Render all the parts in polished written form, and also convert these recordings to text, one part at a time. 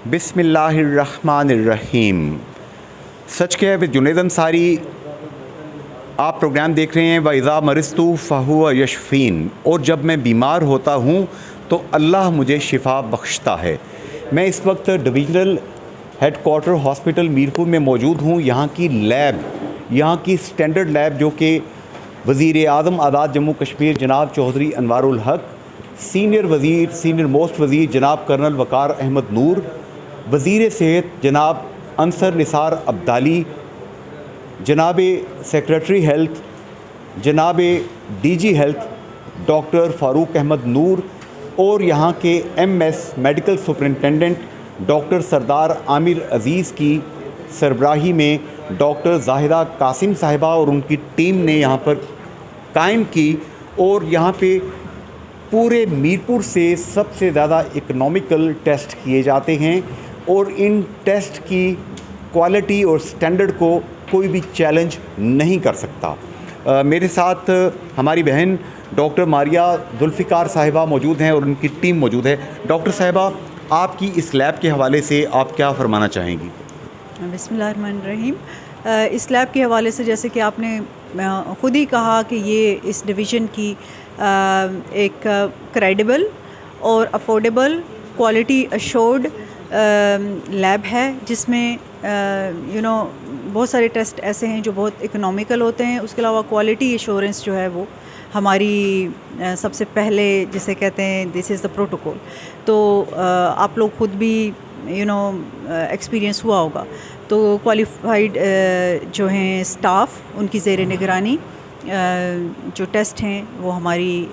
बिस्मिल्लाहिर्रहमानिर्रहीम। सच के विद जुनैद अंसारी आप प्रोग्राम देख रहे हैं। वइज़ा मरिस्तु फ़हुव यशफ़ीन, और जब मैं बीमार होता हूँ तो अल्लाह मुझे शिफ़ा बख्शता है। मैं इस वक्त डिविजनल हेडक्वार्टर हॉस्पिटल मीरपुर में मौजूद हूँ। यहाँ की लैब, यहाँ की स्टैंडर्ड लैब जो कि वज़ीर आज़म आज़ाद जम्मू कश्मीर जनाब चौधरी अनवारुल हक, सीनियर मोस्ट वज़ीर जनाब कर्नल वक़ार अहमद नूर, वज़ीर सेहत जनाब अंसर निसार अब्दाली, जनाब सेक्रेटरी हेल्थ जनाब DG health doctor Farooq Ahmed Noor, और यहाँ के MS medical superintendent doctor Sardar Aamir Aziz की सरबराही में डॉक्टर ज़ाहिदा कासिम साहिबा और उनकी टीम ने यहाँ पर कायम की। और यहाँ पे पूरे मीरपुर से सबसे ज़्यादा इकनॉमिकल टेस्ट किए जाते हैं, और इन टेस्ट की क्वालिटी और स्टैंडर्ड को कोई भी चैलेंज नहीं कर सकता। मेरे साथ हमारी बहन डॉक्टर मारिया जुल्फ़िकार साहिबा मौजूद हैं और उनकी टीम मौजूद है। डॉक्टर साहिबा, आपकी इस लैब के हवाले से आप क्या फ़रमाना चाहेंगी? बिस्मिल्लाहिर्रहमानिर्रहीम। इस लैब के हवाले से जैसे कि आपने ख़ुद ही कहा कि ये इस डिवीज़न की एक क्रेडिबल और अफोर्डेबल क्वालिटी अशोर्ड लैब है, जिसमें बहुत सारे टेस्ट ऐसे हैं जो बहुत इकोनॉमिकल होते हैं। उसके अलावा क्वालिटी एश्योरेंस जो है वो हमारी सबसे पहले जिसे कहते हैं दिस इज़ द प्रोटोकॉल। तो आप लोग खुद भी एक्सपीरियंस हुआ होगा। तो क्वालिफाइड जो हैं स्टाफ, उनकी ज़ेर निगरानी जो टेस्ट हैं वो हमारी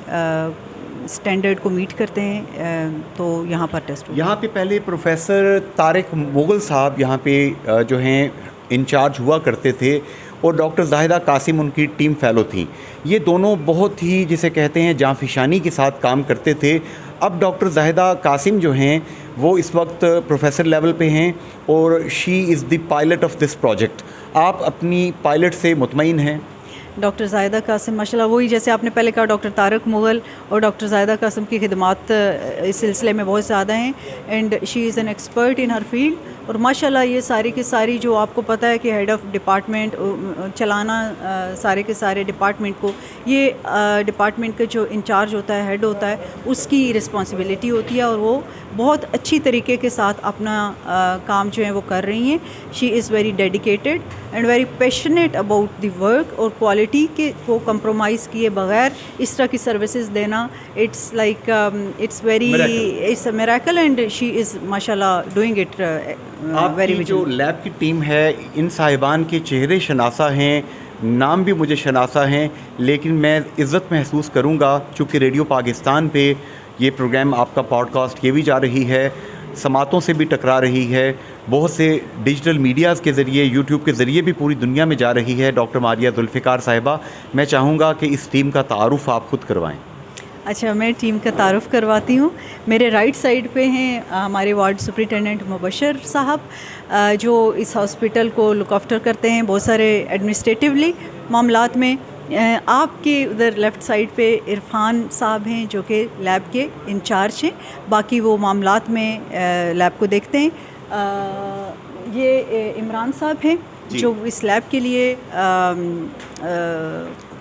स्टैंडर्ड को मीट करते हैं। तो यहाँ पर टेस्ट यहाँ पे पहले प्रोफेसर तारिक मुगल साहब यहाँ पे जो हैं इंचार्ज हुआ करते थे, और डॉक्टर ज़ाहिदा कासिम उनकी टीम फ़ेलो थी। ये दोनों बहुत ही जिसे कहते हैं जाँफिशानी के साथ काम करते थे। अब डॉक्टर ज़ाहिदा कासिम जो हैं वो इस वक्त प्रोफेसर लेवल पे हैं, और she is the pilot of this project. आप अपनी पायलट से मुतमईन हैं? डॉक्टर ज़ाहिदा कासिम माशाल्लाह, वही जैसे आपने पहले कहा, डॉक्टर तारिक मुगल और डॉक्टर ज़ाहिदा कासिम की खिदमात इस सिलसिले में बहुत ज़्यादा हैं, and she is an expert in her field. और माशाल्लाह ये सारी की सारी जो आपको पता है कि हेड ऑफ़ डिपार्टमेंट चलाना सारे के सारे डिपार्टमेंट को, ये डिपार्टमेंट का जो इंचार्ज होता है, हेड होता है, उसकी रिस्पॉन्सिबिलिटी होती है, और वो बहुत अच्छी तरीके के साथ अपना काम जो है वो कर रही हैं। She is very dedicated and very passionate about the work, और क्वालिटी के को कंप्रोमाइज़ किए बगैर इस तरह की सर्विसेज देना, it's like it's a miracle, and she is माशाल्लाह डूइंग इट वेरी। जो लैब की टीम है, इन साहिबान के चेहरे शनासा हैं, नाम भी मुझे शनासा हैं, लेकिन मैं इज़्ज़त महसूस करूँगा चूँकि रेडियो पाकिस्तान पे ये प्रोग्राम आपका पॉडकास्ट ये भी जा रही है, समातों से भी टकरा रही है, बहुत से डिजिटल मीडियाज़ के ज़रिए, यूट्यूब के ज़रिए भी पूरी दुनिया में जा रही है। डॉक्टर मारिया जुल्फ़िकार साहिबा, मैं चाहूँगा कि इस टीम का तारुफ़ आप ख़ुद करवाएँ। अच्छा, मैं टीम का तारुफ़ करवाती हूँ। मेरे राइट साइड पे हैं हमारे वार्ड सुपरिटेंडेंट मुबशर साहब, जो इस हॉस्पिटल को लुक आफ्टर करते हैं बहुत सारे एडमिनिस्ट्रेटिवली मामलात में। आपके उधर लेफ़्ट साइड पे इरफान साहब हैं जो कि लैब के इंचार्ज हैं, बाकी वो मामलात में लैब को देखते हैं। ये इमरान साहब हैं जो इस लैब के लिए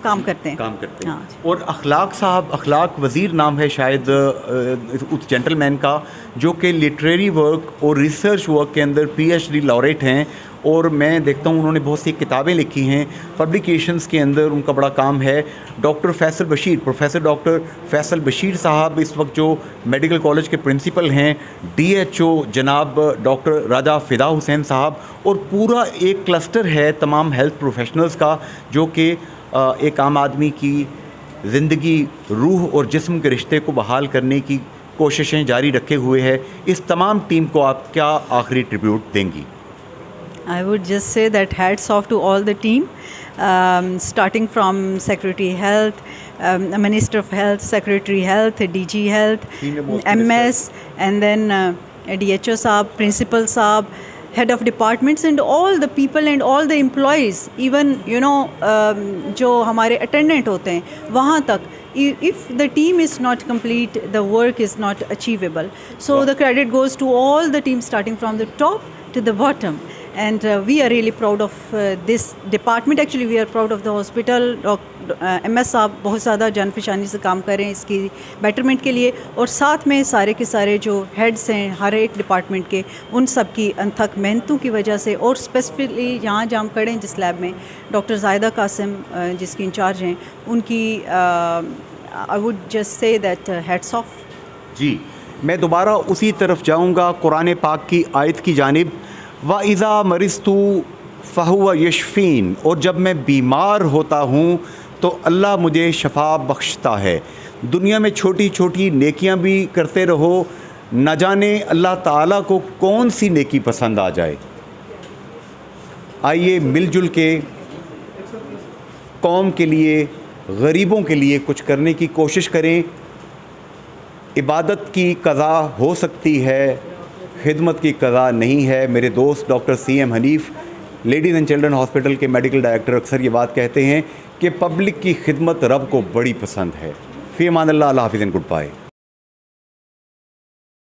काम करते हैं। हाँ। और अखलाक साहब, अखलाक वज़ीर नाम है शायद उस जेंटलमैन का, जो कि लिटरेरी वर्क और रिसर्च वर्क के अंदर PhD लॉरेट हैं, और मैं देखता हूँ उन्होंने बहुत सी किताबें लिखी हैं, पब्लिकेशंस के अंदर उनका बड़ा काम है। Doctor Faisal Bashir, professor doctor Faisal Bashir साहब इस वक्त जो मेडिकल कॉलेज के प्रिंसिपल हैं। DHO जनाब डॉक्टर राजा फ़िदा हुसैन साहब, और पूरा एक क्लस्टर है तमाम हेल्थ प्रोफेशनल्स का, जो कि एक आम आदमी की ज़िंदगी, रूह और जिस्म के रिश्ते को बहाल करने की कोशिशें जारी रखे हुए है। इस तमाम टीम को आप क्या आखिरी ट्रिब्यूट देंगी? I would just say that hats off to all the team, starting from Secretary Health, Minister of Health, Secretary Health, DG Health, MS, and then DHO साहब, Principal साहब, head of departments and all the people and all the employees, even जो हमारे attendant होते हैं वहाँ तक, if the team is not complete, the work is not achievable. So the credit goes to all the team starting from the top to the bottom. And we are really proud of this department. Actually we are proud of the hospital. MS साहब बहुत ज़्यादा जान पहचानी से काम कर रहे हैं इसकी बेटरमेंट के लिए, और साथ में सारे के सारे जो हेड्स हैं हर एक डिपार्टमेंट के, उन सब की अनथक मेहनतों की वजह से, और स्पेसिफिकली यहाँ जहाँ हम खड़े हैं जिस लैब में, डॉक्टर ज़ाहिदा कासिम जिसकी इंचार्ज हैं, उनकी I would just say that heads of. जी, मैं दोबारा उसी तरफ जाऊँगा, कुरान पाक की आयत की जानिब, वाइज़ा मरिस्तु फ़हुव यशफ़ीन, और जब मैं बीमार होता हूँ तो अल्लाह मुझे शफ़ा बख्शता है। दुनिया में छोटी छोटी नेकियां भी करते रहो, न जाने अल्लाह ताला को कौन सी नेकी पसंद आ जाए। आइए मिलजुल के कौम के लिए, गरीबों के लिए कुछ करने की कोशिश करें। इबादत की क़ज़ा हो सकती है, खिदमत की क़ज़ा नहीं है। मेरे दोस्त doctor CM Hanif, ladies and children hospital के मेडिकल डायरेक्टर, अक्सर ये बात कहते हैं कि पब्लिक की खिदमत रब को बड़ी पसंद है। फ़ी अमान अल्लाह, अल्लाह हाफ़िज़ एंड गुड बाय।